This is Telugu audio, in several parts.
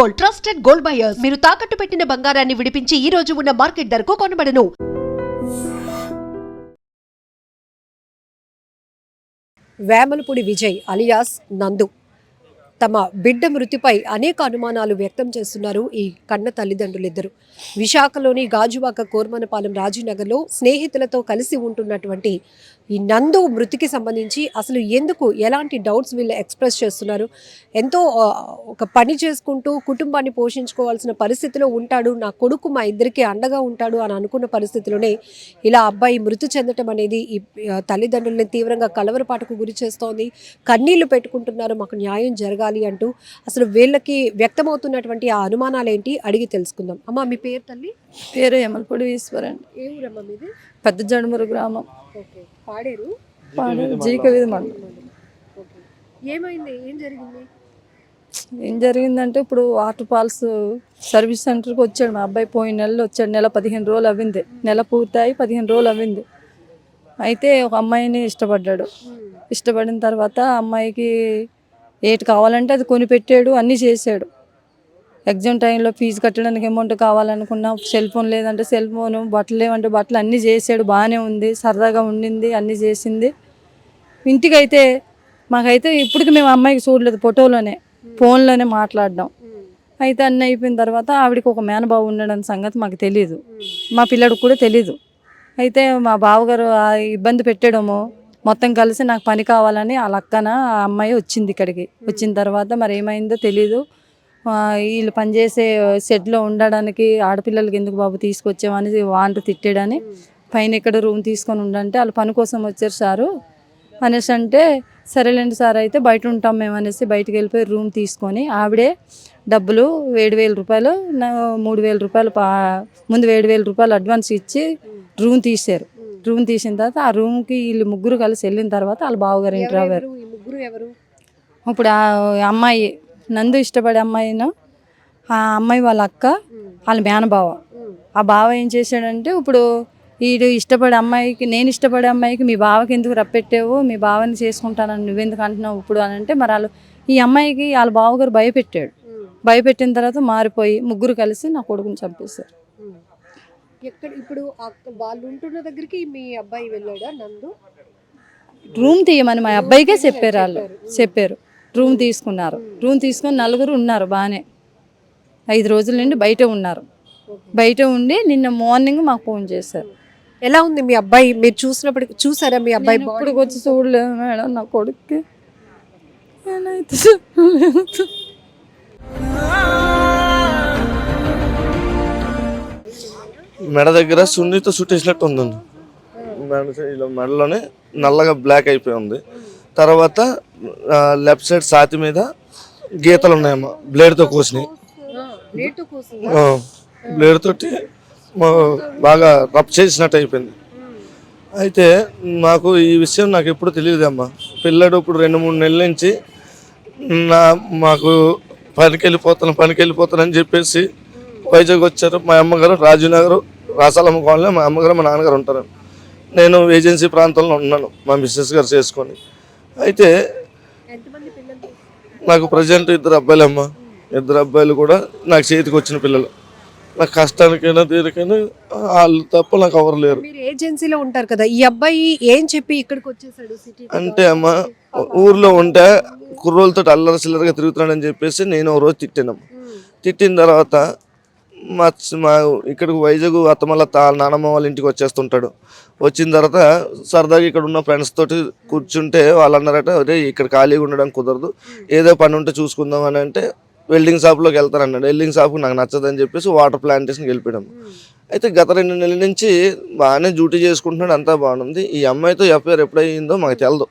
Gold, trusted gold buyers. మీరు తాకట్టు పెట్టిన బంగారాన్ని విడిపించి ఈ రోజు ఉన్న మార్కెట్ ధరకు కొనబడను. వేమలపూడి విజయ్ అలియాస్ నందు తమ బిడ్డ మృతిపై అనేక అనుమానాలు వ్యక్తం చేస్తున్నారు ఈ కన్న తల్లిదండ్రులిద్దరు. విశాఖలోని గాజువాక కోర్మనపాలెం రాజీనగర్లో స్నేహితులతో కలిసి ఉంటున్నటువంటి ఈ నందు మృతికి సంబంధించి అసలు ఎందుకు ఎలాంటి డౌట్స్ వీళ్ళు ఎక్స్ప్రెస్ చేస్తున్నారు. ఎంతో ఒక పని చేసుకుంటూ కుటుంబాన్ని పోషించుకోవాల్సిన పరిస్థితిలో ఉంటాడు, నా కొడుకు మా ఇద్దరికి అండగా ఉంటాడు అని అనుకున్న పరిస్థితిలోనే ఇలా అబ్బాయి మృతి చెందటం అనేది ఈ తల్లిదండ్రులని తీవ్రంగా కలవరపాటుకు గురి చేస్తోంది. కన్నీళ్లు పెట్టుకుంటున్నారు, మాకు న్యాయం జరగాలి అంటూ. అసలు వీళ్ళకి వ్యక్తమవుతున్నటువంటి ఆ అనుమానాలు ఏంటి అడిగి తెలుసుకుందాం. అమ్మ, మీ పేరు తల్లి? పేరు యమలపూడి ఈశ్వర్ అండి. ఏ ఊరమ్మ మీది? పెద్ద జడుమూరు గ్రామం. ఓకే. పాడేరు జీకవీధి మండలం. ఏమైంది, ఏం జరిగింది? ఏం జరిగిందంటే ఇప్పుడు వాటర్ ఫాల్స్ సర్వీస్ సెంటర్కి వచ్చాడు మా అబ్బాయి. పోయిన నెలలో వచ్చాడు. నెల 15 రోజులు అవ్వింది. నెల పూర్తయి 15 రోజులు అవ్వింది. అయితే ఒక అమ్మాయిని ఇష్టపడ్డాడు. ఇష్టపడిన తర్వాత అమ్మాయికి ఏటి కావాలంటే అది కొనిపెట్టాడు, అన్నీ చేశాడు. ఎగ్జామ్ టైంలో ఫీజు కట్టడానికి అమౌంట్ కావాలనుకున్నా, సెల్ ఫోన్ లేదంటే సెల్ ఫోను, బట్టలు లేవంటే బట్టలు, అన్నీ చేశాడు. బాగానే ఉంది, సరదాగా ఉండింది, అన్నీ చేసింది. ఇంటికైతే మాకైతే ఇప్పటికి మేము అమ్మాయికి చూడలేదు, ఫోటోలోనే ఫోన్లోనే మాట్లాడడం. అయితే అన్నీ అయిపోయిన తర్వాత ఆవిడకి ఒక మేనబాబు ఉన్నాడని సంగతి మాకు తెలియదు, మా పిల్లడికి కూడా తెలీదు. అయితే మా బావగారు ఇబ్బంది పెట్టడము, మొత్తం కలిసి నాకు పని కావాలని ఆ లక్కన ఆ అమ్మాయి వచ్చింది ఇక్కడికి. వచ్చిన తర్వాత మరి ఏమైందో తెలీదు. వీళ్ళు పనిచేసే షెడ్లో ఉండడానికి ఆడపిల్లలకి ఎందుకు బాబు తీసుకొచ్చామని వాంటూ తిట్టాడని పైన ఇక్కడ రూమ్ తీసుకొని ఉండంటే వాళ్ళు పని కోసం వచ్చారు సారు అనేసి అంటే, సరేలేండి సార్ అయితే బయట ఉంటాం మేము అనేసి బయటకు వెళ్ళిపోయి రూమ్ తీసుకొని ఆవిడే డబ్బులు 7,000 రూపాయలు, 3,000 రూపాయలు ముందు 7,000 రూపాయలు అడ్వాన్స్ ఇచ్చి రూమ్ తీశారు. రూమ్ తీసిన తర్వాత ఆ రూమ్కి వీళ్ళు ముగ్గురు కలిసి వెళ్ళిన తర్వాత వాళ్ళ బావగారు ఇంటర్ అవ్వారు. ఇప్పుడు ఆ అమ్మాయి నందు ఇష్టపడే అమ్మాయిను, ఆ అమ్మాయి వాళ్ళ అక్క, వాళ్ళ మేనబావ. ఆ బావ ఏం చేశాడంటే, ఇప్పుడు వీడు ఇష్టపడే అమ్మాయికి, నేను ఇష్టపడే అమ్మాయికి మీ బావకి ఎందుకు రప్పెట్టావు, మీ బావని చేసుకుంటానని నువ్వెందుకు అంటున్నావు ఇప్పుడు అని అంటే, మరి వాళ్ళు ఈ అమ్మాయికి వాళ్ళ బావగారు భయపెట్టాడు. భయపెట్టిన తర్వాత మారిపోయి ముగ్గురు కలిసి నా కొడుకుని చంపేశారు. ఎక్కడ ఇప్పుడు వాళ్ళు ఉంటున్న దగ్గరికి మీ అబ్బాయి వెళ్ళాడా నందు? రూమ్ తీయమని మా అబ్బాయికే చెప్పారు. వాళ్ళు చెప్పారు, రూమ్ తీసుకున్నారు. రూమ్ తీసుకొని నలుగురు ఉన్నారు బాగానే. 5 రోజుల నుండి బయట ఉన్నారు. బయట ఉండి నిన్న మార్నింగ్ మాకు ఫోన్ చేశారు. ఎలా ఉంది మీ అబ్బాయి? మీరు చూసినప్పటికి చూసారా మీ అబ్బాయి? ఇప్పుడు వచ్చి చూడలేదు మేడం, నా కొడుక్కి మెడ దగ్గర సున్నితో చుట్టేసినట్టు ఉందండి. మెడలోనే నల్లగా బ్లాక్ అయిపోయి ఉంది. తర్వాత లెఫ్ట్ సైడ్ ఛాతీ మీద గీతలు ఉన్నాయమ్మా, బ్లేడ్తో కోసినాయి. బ్లేడ్ తోటి బాగా రబ్ చేసినట్టు అయిపోయింది. అయితే నాకు ఈ విషయం నాకు ఎప్పుడు తెలియదమ్మా. పిల్లడు ఇప్పుడు 2-3 నెలల నుంచి మాకు పనికి వెళ్ళిపోతానని చెప్పేసి వైజాగ్ వచ్చారు. మా అమ్మగారు రాజీనగర్ రాసాలమ్మ కాలనీ, మా అమ్మగారు మా నాన్నగారు ఉంటారు. నేను ఏజెన్సీ ప్రాంతంలో ఉన్నాను మా మిస్సెస్ గారు చేసుకొని. అయితే నాకు ప్రజెంట్ 2 అబ్బాయిలమ్మ. 2 అబ్బాయిలు కూడా నాకు చేతికి వచ్చిన పిల్లలు. నాకు కష్టానికైనా దేనికైనా వాళ్ళు తప్ప నాకు ఎవరు లేరు. మీరు ఏజెన్సీలో ఉంటారు కదా, ఈ అబ్బాయి ఏం చెప్పి ఇక్కడికి వచ్చేసాడు సిటీ అంటే అమ్మ, ఊర్లో ఉంటే కుర్రోళ్ళతో అల్లరి చిల్లరగా తిరుగుతున్నాడని చెప్పేసి నేను ఒక రోజు తిట్టానమ్మ. తిట్టిన తర్వాత మా ఇక్కడికి వైజాగ్ అత్తమల్ల నానమ్మ వాళ్ళ ఇంటికి వచ్చేస్తుంటాడు. వచ్చిన తర్వాత సరదాగా ఇక్కడ ఉన్న ఫ్రెండ్స్ తోటి కూర్చుంటే వాళ్ళు అన్నారట, అదే ఇక్కడ ఖాళీగా ఉండడం కుదరదు, ఏదో పని ఉంటే చూసుకుందాం అని అంటే వెల్డింగ్ షాప్లోకి వెళ్తానన్నాడు. వెల్డింగ్ షాప్కి నాకు నచ్చదని చెప్పేసి వాటర్ ప్లాంటేషన్కి వెళ్ళిపోయాం. అయితే గత 2 నెలల నుంచి బాగానే డ్యూటీ చేసుకుంటున్నాడు, అంతా బాగుంది. ఈ అమ్మాయితో ఎఫ్ఐఆర్ ఎప్పుడయ్యిందో మాకు తెలదు.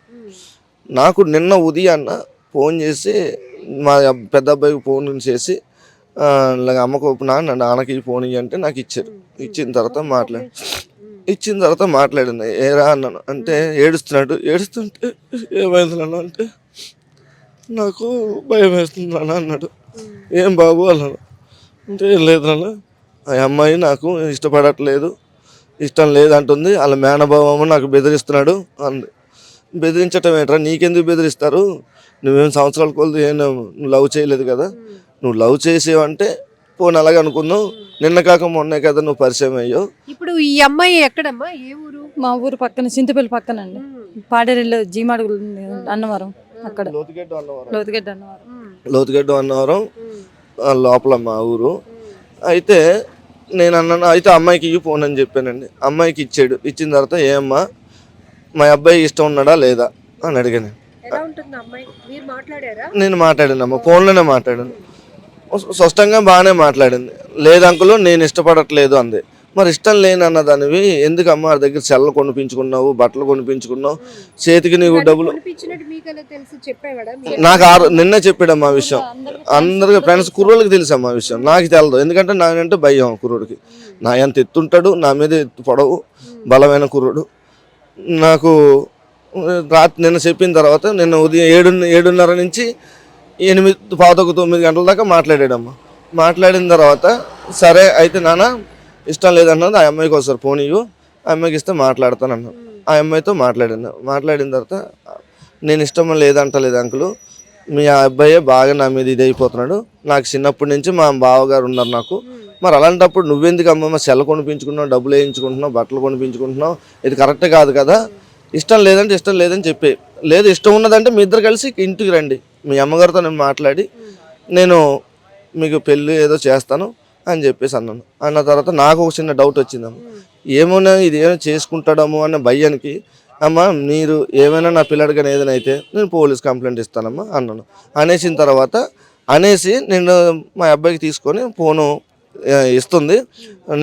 నాకు నిన్న ఉదయాన్న ఫోన్ చేసి మా పెద్ద అబ్బాయికి ఫోన్ చేసి అమ్మకు నాన్నకి ఫోన్ ఇవ్వంటే నాకు ఇచ్చారు. ఇచ్చిన తర్వాత మాట్లాడింది. ఏరా అన్నాను అంటే ఏడుస్తున్నాడు. ఏడుస్తుంటే ఏమైంది అన్న అంటే, నాకు భయం వేస్తుంది అన్న అన్నాడు. ఏం బాబు అన్నాను అంటే, లేదు నాన్న, ఆ అమ్మాయి నాకు ఇష్టపడట్లేదు, ఇష్టం లేదంటుంది, వాళ్ళ మేనభావము నాకు బెదిరిస్తున్నాడు అంది. బెదిరించటం ఏంట్రా, నీకెందుకు బెదిరిస్తారు, నువ్వేం సంవత్సరాల కొలది ఏం లవ్ చేయలేదు కదా, నువ్వు లవ్ చేసేవంటే పోనీ అలాగే అనుకుందాం, నిన్న కాక మొన్నే కదా నువ్వు పరిచయం అయ్యో. ఇప్పుడు ఈ అమ్మాయి ఎక్కడమ్మా, ఏ ఊరు? మా ఊరు పక్కన చింతపల్లి పక్కన అండి, పాడేరులో జీమాడుగులు అన్నవరం, అక్కడ లోతుగడ్డ అన్నవరం, లోతుగడ్డ అన్నవరం. లోతుగడ్డ అన్నవరం లోపల మా ఊరు. అయితే నేను అన్నాను, అయితే అమ్మాయికి ఇవ్వు ఫోన్ అని చెప్పానండి. అమ్మాయికి ఇచ్చాడు. ఇచ్చిన తర్వాత ఏమ్మా మా అబ్బాయి ఇష్టం ఉన్నాడా లేదా అని అడిగాను. ఎలా ఉంటుంది అమ్మాయి? మీరు మాట్లాడారా? నేను మాట్లాడానమ్మా, ఫోన్లోనే మాట్లాడాను. స్పష్టంగా బాగానే మాట్లాడింది. లేదు అంకుల్ నేను ఇష్టపడట్లేదు అంది. మరి ఇష్టం లేని అన్నదానివి ఎందుకు అమ్మ దగ్గర సెల్ల కొనిపించుకున్నావు, బట్టలు కొనిపించుకున్నావు, చేతికి నీకు డబ్బులు కొనిపించినట్టు మీకు ఎలా తెలుసు? చెప్పేవాడా? నాకు నిన్నే చెప్పాడమ్మా విషయం. అందరికి ఫ్రెండ్స్ కుర్రోళ్ళకి తెలుసమ్మా విషయం, నాకు తెలదు. ఎందుకంటే నాకంటే భయం కుర్రోడికి. నా ఎంత ఎత్తుంటాడు, నా మీద ఎత్తు పొడవు, బలమైన కుర్రోడు. నాకు రాత్రి నిన్న చెప్పిన తర్వాత నిన్న ఉదయం 7:30 నుంచి 8:15-9 గంటల దాకా మాట్లాడాడమ్మా. మాట్లాడిన తర్వాత సరే అయితే నాన్న ఇష్టం లేదన్నది, ఆ అమ్మాయికి ఒకసారి ఫోన్ ఇవ్వు, ఆ అమ్మాయికి ఇస్తే మాట్లాడతాను అన్నాను. ఆ అమ్మాయితో మాట్లాడిన తర్వాత నేను ఇష్టం లేదంటలేదు అంకుల్, మీ అబ్బాయే బాగా నా మీద ఇది అయిపోతున్నాడు, నాకు చిన్నప్పటి నుంచి మా బావగారు ఉన్నారు నాకు. మరి అలాంటప్పుడు నువ్వెందుకు అమ్మ సెల్ కొనిపించుకున్నావు, డబ్బులు వేయించుకుంటున్నావు, బట్టలు కొనిపించుకుంటున్నావు, ఇది కరెక్ట్ కాదు కదా. ఇష్టం లేదంటే ఇష్టం లేదని చెప్పి, లేదు ఇష్టం ఉన్నదంటే మీ ఇద్దరు కలిసి ఇంటికి రండి, మీ అమ్మగారితో నేను మాట్లాడి నేను మీకు పెళ్ళి ఏదో చేస్తాను అని చెప్పేసి అన్నాను. అన్న తర్వాత నాకు ఒక చిన్న డౌట్ వచ్చిందమ్మ, ఏమోనా ఇది ఏమైనా చేసుకుంటాడేమో అన్న భయానికి, అమ్మ మీరు ఏమైనా నా పిల్లడికైనా ఏదైనా అయితే నేను పోలీస్ కంప్లైంట్ ఇస్తానమ్మా అన్నాను. అనేసిన తర్వాత నేను మా అబ్బాయికి తీసుకొని ఫోను ఇస్తుంది.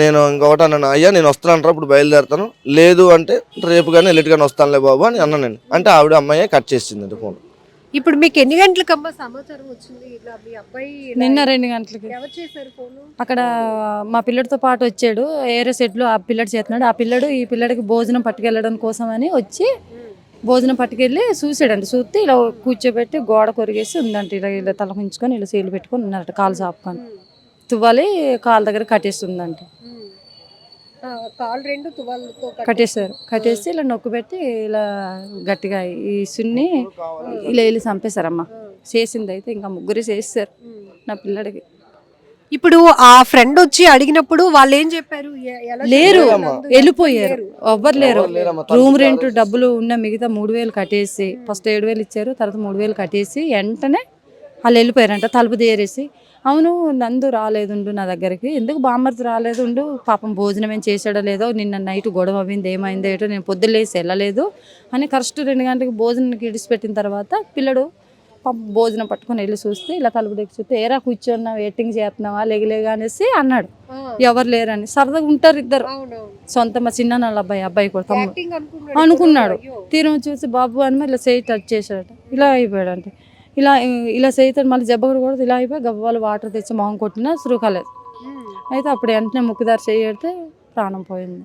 నేను ఇంకొకటి అన్నాను, అయ్యా నేను వస్తానంటారా ఇప్పుడు బయలుదేరుతాను, లేదు అంటే రేపు కానీ ఎల్లుటి కానీ వస్తానులే బాబు అని అన్నాను నేను. అంటే ఆవిడ అమ్మాయి కట్ చేసిందండి ఫోన్. ఇప్పుడు మీకు ఎన్ని గంటలకమ్మా సమాచారం వచ్చింది? ఇట్లా మీ అబ్బాయి నిన్న 2 గంటలకి ఎవరు చేశారు ఫోను? అక్కడ మా పిల్లడితో పాటు వచ్చాడు, ఏరే సెట్లో ఆ పిల్లడు చేస్తున్నాడు. ఆ పిల్లడు ఈ పిల్లడికి భోజనం పట్టుకెళ్ళడం కోసం అని వచ్చి భోజనం పట్టుకెళ్ళి చూసాడండి. చూస్తే ఇలా కూర్చోబెట్టి గోడ కొరిగేసి ఉందంట, ఇలా తలకుంచుకొని ఇలా సీలు పెట్టుకొని ఉన్నారట, కాలు చాపుకొని తువ్వాలి కాలు దగ్గర కట్టేస్తుందంట. కాలు 2 తువాలుతో కట్టేశారు. కట్టేసి ఇలా నొక్కు పెట్టి ఇలా గట్టిగా ఈ సున్ని ఇలా వెళ్ళి చంపేశారమ్మ. చేసింది అయితే ఇంకా 3 చేస్తారు నా పిల్లడికి. ఇప్పుడు ఆ ఫ్రెండ్ వచ్చి అడిగినప్పుడు వాళ్ళు ఏం చెప్పారు? లేరు, వెళ్ళిపోయారు, ఎవ్వరు లేరు. రూమ్ రెంట్ డబ్బులు ఉన్న మిగతా 3,000 కట్టేసి, ఫస్ట్ 7,000 ఇచ్చారు, తర్వాత 3,000 కట్టేసి వెంటనే వాళ్ళు వెళ్ళిపోయారంట, తలుపు తీరేసి. అవును నందు రాలేదుండు నా దగ్గరికి, ఎందుకు బామ్మర్ది రాలేదుండు, పాపం భోజనం ఏం చేసాడో లేదో, నిన్న నైట్ గొడవ అయింది, ఏమైందో ఏటో, నేను పొద్దులేసి వెళ్ళలేదు అని కరెక్ట్ 2 గంటలకు భోజనానికి ఇడిచిపెట్టిన తర్వాత పిల్లడు భోజనం పట్టుకొని వెళ్ళి చూస్తే ఇలా తలుపు దగ్గర చూస్తే, ఏరా కూర్చున్నావు, వెయిటింగ్ చేస్తున్నావా, లేగలేగా అనేసి అన్నాడు. ఎవరు లేరని సరదాగా ఉంటారు ఇద్దరు, సొంత మా చిన్న వాళ్ళ అబ్బాయి కూడా తమ్ముడు అనుకున్నాడు. తీరం చూసి బాబు అని ఇలా చేయి టచ్ చేశాడట, ఇలా అయిపోయాడు. అంటే ఇలా చేయితాడు, మళ్ళీ జబ్బగడు కూడా ఇలా అయిపోయి గవ్వాలు వాటర్ తెచ్చి మొహం కొట్టినా సురుకాలేదు. అయితే అప్పుడు వెంటనే ముక్కుదారి చేయడితే ప్రాణం పోయింది.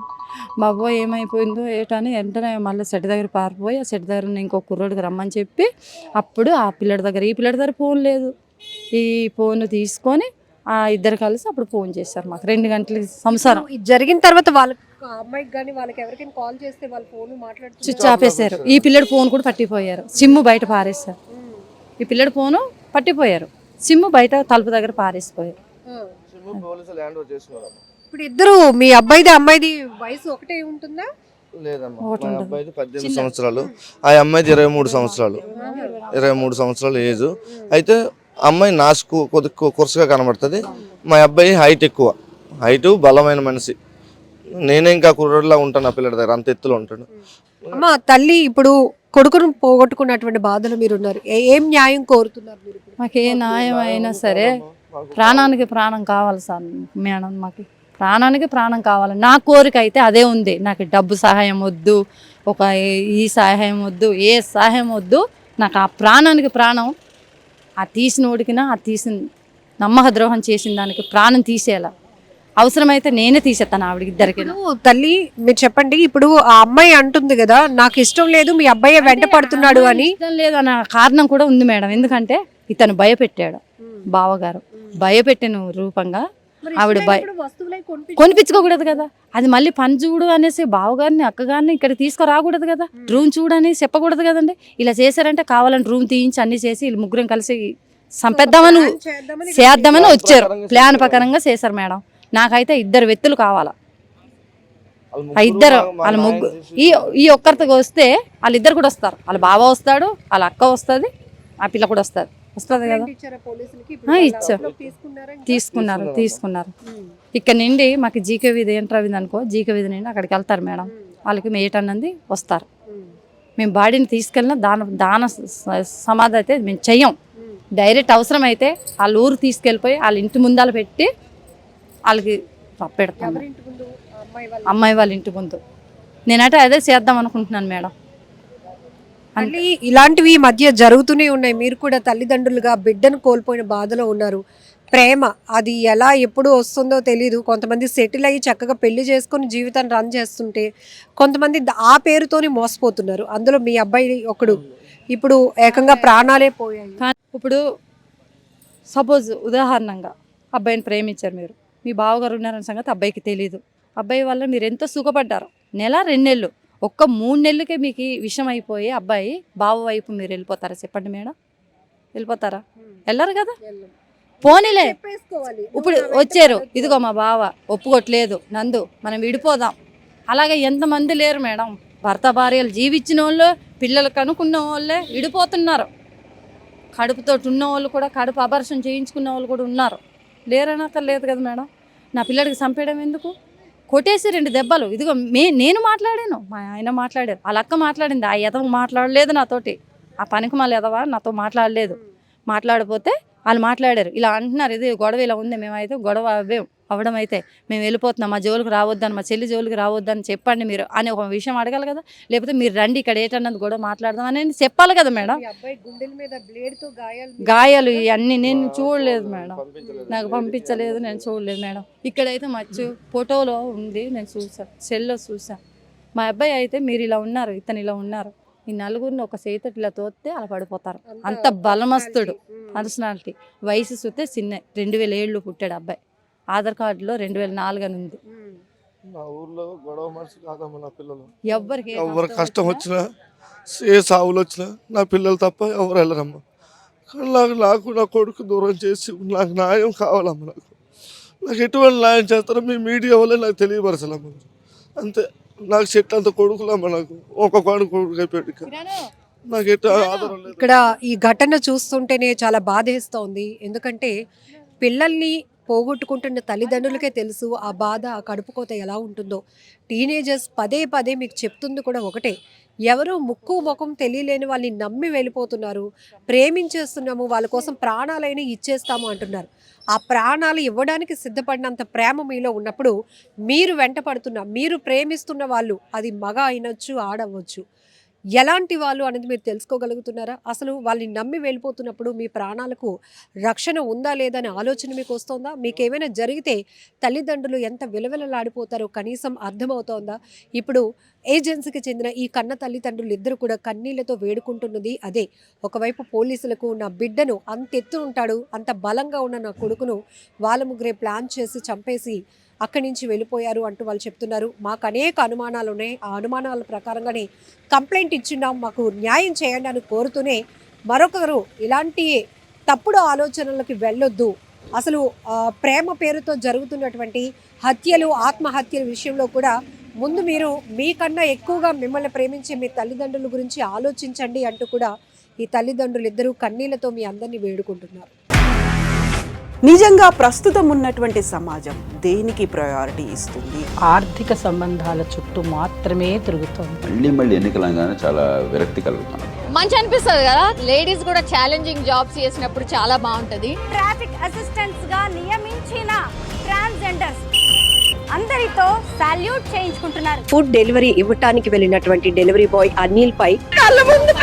బాబు ఏమైపోయిందో ఏటని వెంటనే మళ్ళీ సెట్ దగ్గర పారిపోయి, ఆ సెట్ దగ్గర ఇంకొక కుర్రోడికి రమ్మని చెప్పి, అప్పుడు ఆ పిల్లడి దగ్గర ఈ పిల్లడి దగ్గర ఫోన్ లేదు, ఈ ఫోన్ తీసుకొని ఆ ఇద్దరు కలిసి అప్పుడు ఫోన్ చేశారు మాకు 2 గంటలకి. సంసారం జరిగిన తర్వాత వాళ్ళకి అమ్మాయికి కానీ వాళ్ళకి ఎవరికైనా కాల్ చేస్తే వాళ్ళ ఫోన్ మాట్లాడుతూ స్విచ్ ఆపేశారు. ఈ పిల్లడి ఫోన్ కూడా పట్టిపోయారు, సిమ్ము బయట పారేశారు. ఈ పిల్లడి ఫోను పట్టిపోయారు, సిమ్ము బయట తలుపు దగ్గర పారేసిపోయారు. ఇప్పుడు ఇద్దరు మీ అబ్బాయిది అమ్మాయిది వయసు ఒకటే ఉంటుందా? లేదమ్మా, మా అబ్బాయిది 18 సంవత్సరాలు, ఆ అమ్మాయిది 23 సంవత్సరాలు. 23 సంవత్సరాల ఏజ్. అయితే అమ్మాయి నాసుకు కొద్దిగా కురసగా కనబడుతుంది, మా అబ్బాయి హైట్ ఎక్కువ, హైట్ బలమైన మనిషి. నేనే ఇంకా కుర్రలా ఉంటాను ఆ పిల్లడి దగ్గర, అంత ఎత్తులో ఉంటాడు. అమ్మ తల్లి, ఇప్పుడు కొడుకును పోగొట్టుకున్నటువంటి బాధలు మీరు ఉన్నారు, ఏం న్యాయం కోరుతున్నారు మీరు? మాకు ఏ న్యాయం అయినా సరే ప్రాణానికి ప్రాణం కావాలి సార్ మేడం, మాకు ప్రాణానికి ప్రాణం కావాలి. నా కోరిక అయితే అదే ఉంది, నాకు డబ్బు సహాయం వద్దు, ఈ సహాయం వద్దు, ఏ సహాయం వద్దు, నాకు ఆ ప్రాణానికి ప్రాణం. ఆ తీసిన ఓడికినా, ఆ తీసిన నమ్మక ద్రోహం చేసిన దానికి ప్రాణం తీసేయాల, అవసరమైతే నేనే తీసేస్తాను ఆవిడకి ఇద్దరికి. తల్లి మీరు చెప్పండి, ఇప్పుడు ఆ అమ్మాయి అంటుంది కదా నాకు ఇష్టం లేదు, మీ అబ్బాయి వెంట పడుతున్నాడు అని. ఇష్టం లేదు అన్న కారణం కూడా ఉంది మేడం, ఎందుకంటే ఇతను భయపెట్టాడు, బావగారు భయపెట్టిన రూపంగా ఆవిడ కొనిపించుకోకూడదు కదా, అది మళ్ళీ పని చూడు అనేసి బావగారిని అక్కగారిని ఇక్కడ తీసుకురాకూడదు కదా, రూమ్ చూడని చెప్పకూడదు కదండి. ఇలా చేశారంటే కావాలని రూమ్ తీయించి అన్ని చేసి వీళ్ళు 3 కలిసి చంపేద్దామని చేద్దామని వచ్చారు, ప్లాన్ ప్రకారంగా చేశారు మేడం. నాకైతే 2 వ్యక్తులు కావాలా, ఆ ఇద్దరు వాళ్ళ ముగ్గురు ఈ ఒక్కరితో వస్తే వాళ్ళిద్దరు కూడా వస్తారు. వాళ్ళ బావ వస్తాడు, వాళ్ళ అక్క వస్తుంది, ఆ పిల్ల కూడా వస్తుంది కదా. ఇచ్చారు, తీసుకున్నారు. ఇక్కడ నుండి మాకు జీకే వీధి ఎంటర్ అయింది అనుకో, జీకే వీధి నుండి అక్కడికి వెళ్తారు మేడం. వాళ్ళకి మేట్ అన్నది వస్తారు. మేము బాడీని తీసుకెళ్ళిన దాన సమాధి అయితే మేము చెయ్యం. డైరెక్ట్ అవసరం అయితే వాళ్ళ ఊరు తీసుకెళ్ళిపోయి వాళ్ళ ఇంటి ముందాల పెట్టి వాళ్ళకి పెడతాం. అమ్మాయి వాళ్ళ ఇంటి ముందు. నేనైతే అదే చేద్దాం అనుకుంటున్నాను మేడం. మళ్ళీ ఇలాంటివి ఈ మధ్య జరుగుతూనే ఉన్నాయి. మీరు కూడా తల్లిదండ్రులుగా బిడ్డను కోల్పోయిన బాధలో ఉన్నారు. ప్రేమ అది ఎలా ఎప్పుడు వస్తుందో తెలియదు. కొంతమంది సెటిల్ అయ్యి చక్కగా పెళ్లి చేసుకొని జీవితాన్ని రన్ చేస్తుంటే, కొంతమంది ఆ పేరుతోని మోసపోతున్నారు. అందులో మీ అబ్బాయి ఒకడు ఇప్పుడు ఏకంగా ప్రాణాలే పోయాయి. ఇప్పుడు సపోజ్ ఉదాహరణంగా అబ్బాయిని ప్రేమించారు మీరు, మీ బావగారు ఉన్నారన్న సంగతి అబ్బాయికి తెలియదు. అబ్బాయి వల్ల మీరు ఎంతో సుఖపడ్డారు. 1-2 నెలలు, ఒక్క 3 నెలలకే మీకు విషయం అయిపోయి అబ్బాయి బావ వైపు మీరు వెళ్ళిపోతారా చెప్పండి మేడం? వెళ్ళిపోతారా? వెళ్ళరు కదా. పోనీలే, ఇప్పుడు వచ్చారు, ఇదిగో మా బావ ఒప్పుకోట్లేదు నందు, మనం విడిపోదాం. అలాగే ఎంతమంది లేరు మేడం, భర్త భార్యలు జీవించిన వాళ్ళు, పిల్లలు కనుక్కున్న వాళ్ళే విడిపోతున్నారు. కడుపుతో ఉన్న వాళ్ళు కూడా, కడుపు అబర్షన్ చేయించుకున్న వాళ్ళు కూడా ఉన్నారు. లేరనక్కర్లేదు కదా మేడం. నా పిల్లడికి చంపేయడం ఎందుకు? కొట్టేసి 2 దెబ్బలు. ఇదిగో నేను మాట్లాడాను, మా ఆయన మాట్లాడారు, వాళ్ళ అక్క మాట్లాడింది. ఆ ఎదవ మాట్లాడలేదు నాతోటి, ఆ పనికి మళ్ళీ ఎదవా నాతో మాట్లాడలేదు. మాట్లాడిపోతే వాళ్ళు మాట్లాడారు, ఇలా అంటున్నారు, ఇది గొడవ ఇలా ఉంది. మేమైతే గొడవ అవ్వడం అయితే మేము వెళ్ళిపోతున్నాం, మా జోలికి రావద్దని, మా చెల్లి జోలికి రావద్దని చెప్పండి మీరు అని ఒక విషయం అడగాలి కదా. లేకపోతే మీరు రండి ఇక్కడ ఏటన్నది గొడవ మాట్లాడదాం అనేది చెప్పాలి కదా మేడం. గాయాలు ఇవన్నీ నేను చూడలేదు మేడం, నాకు పంపించలేదు, నేను చూడలేదు మేడం. ఇక్కడైతే మచ్చు ఫోటోలో ఉంది, నేను చూసాను, సెల్లో చూసాను. మా అబ్బాయి అయితే మీరు ఇలా ఉన్నారు, ఇతను ఇలా ఉన్నారు, ఈ నలుగురిని ఒక చేతటి ఇలా తోస్తే అలా పడిపోతారు. అంత బలమస్తుడు, పర్సనాలిటీ. వయసు చూస్తే చిన్న 2007 పుట్టాడు అబ్బాయి. ఆధార్ కార్డులో 2004 అని ఉంది. నా ఊర్లో గొడవ మనిషి కాదమ్మా నా పిల్లలు. ఎవరు కష్టం వచ్చినా, ఏ సావులు వచ్చినా నా పిల్లలు తప్ప ఎవరు వెళ్ళరమ్మా. నాకు నా కొడుకు దూరం చేసి నాకు న్యాయం కావాలమ్మా. నాకు ఎటువంటి న్యాయం చేస్తారో మీ మీడియా వల్లే నాకు తెలియపరచాలమ్మా. అంతే. నాకు చెట్టు అంత కొడుకులమ్మా, నాకు ఒక కొడుకు అయిపోయాడు. నాకు ఎటు ఆధారం లేదు. ఇక్కడ ఈ ఘటన చూస్తుంటేనే చాలా బాధేస్తోంది. ఎందుకంటే పిల్లల్ని పోగొట్టుకుంటున్న తల్లిదండ్రులకే తెలుసు ఆ బాధ, ఆ కడుపుకోత ఎలా ఉంటుందో. టీనేజర్స్ పదే మీకు చెప్తుంది కూడా ఒకటే, ఎవరు ముక్కు ముఖం తెలియలేని వాళ్ళని నమ్మి వెళ్ళిపోతున్నారు. ప్రేమించేస్తున్నాము, వాళ్ళ కోసం ప్రాణాలైనా ఇచ్చేస్తాము అంటున్నారు. ఆ ప్రాణాలు ఇవ్వడానికి సిద్ధపడినంత ప్రేమ మీలో ఉన్నప్పుడు మీరు వెంట పడుతున్న, మీరు ప్రేమిస్తున్న వాళ్ళు, అది మగ అయినొచ్చు, ఆడవచ్చు, ఎలాంటి వాళ్ళు అనేది మీరు తెలుసుకోగలుగుతున్నారా? అసలు వాళ్ళని నమ్మి వెళ్ళిపోతున్నప్పుడు మీ ప్రాణాలకు రక్షణ ఉందా లేదా అనే ఆలోచన మీకు వస్తుందా? మీకేమైనా జరిగితే తల్లిదండ్రులు ఎంత విలవిలలాడిపోతారో కనీసం అర్థమవుతోందా? ఇప్పుడు ఏజెన్సీకి చెందిన ఈ కన్న తల్లిదండ్రులు ఇద్దరు కూడా కన్నీళ్లతో వేడుకుంటున్నది అదే. ఒకవైపు పోలీసులకు నా బిడ్డను అంత ఎత్తు ఉంటాడు, అంత బలంగా ఉన్న నా కొడుకును వాళ్ళ ముగ్గురే ప్లాన్ చేసి చంపేసి అక్కడి నుంచి వెళ్ళిపోయారు అంటూ వాళ్ళు చెప్తున్నారు. మాకు అనేక అనుమానాలు ఉన్నాయి, ఆ అనుమానాల ప్రకారంగానే కంప్లైంట్ ఇచ్చిండాం, మాకు న్యాయం చేయండి అని కోరుతూనే మరొకరు ఇలాంటి తప్పుడు ఆలోచనలకు వెళ్ళొద్దు, అసలు ప్రేమ పేరుతో జరుగుతున్నటువంటి హత్యలు, ఆత్మహత్యల విషయంలో కూడా ముందు మీరు మీకన్నా ఎక్కువగా మిమ్మల్ని ప్రేమించే మీ తల్లిదండ్రుల గురించి ఆలోచించండి అంటూ కూడా ఈ తల్లిదండ్రులు ఇద్దరూ కన్నీళ్లతో మీ అందరినీ వేడుకుంటున్నారు. నిజంగా ప్రస్తుతం ఉన్నటువంటి సమాజం దేనికి ప్రయారిటీ ఇస్తుంది? ఆర్థిక సంబంధాల చుట్టూ మాత్రమే తిరుగుతుంది. మళ్ళీ ఎన్నికలంగానే చాలా విరక్తి కలుగుతాను. మంచి అనిపిస్తుంది కదా, లేడీస్ కూడా ఛాలెంజింగ్ జాబ్స్ చేసినప్పుడు చాలా బాగుంటది. ట్రాఫిక్ అసిస్టెంట్స్ గా నియమించిన ట్రాన్స్జెండర్స్ అందరితో సాల్యూట్ చేయించుకుంటున్నారు. ఫుడ్ డెలివరీ ఇవ్వటానికి వెళ్ళినటువంటి డెలివరీ బాయ్ అనిల్ పై కళ్ళ ముందు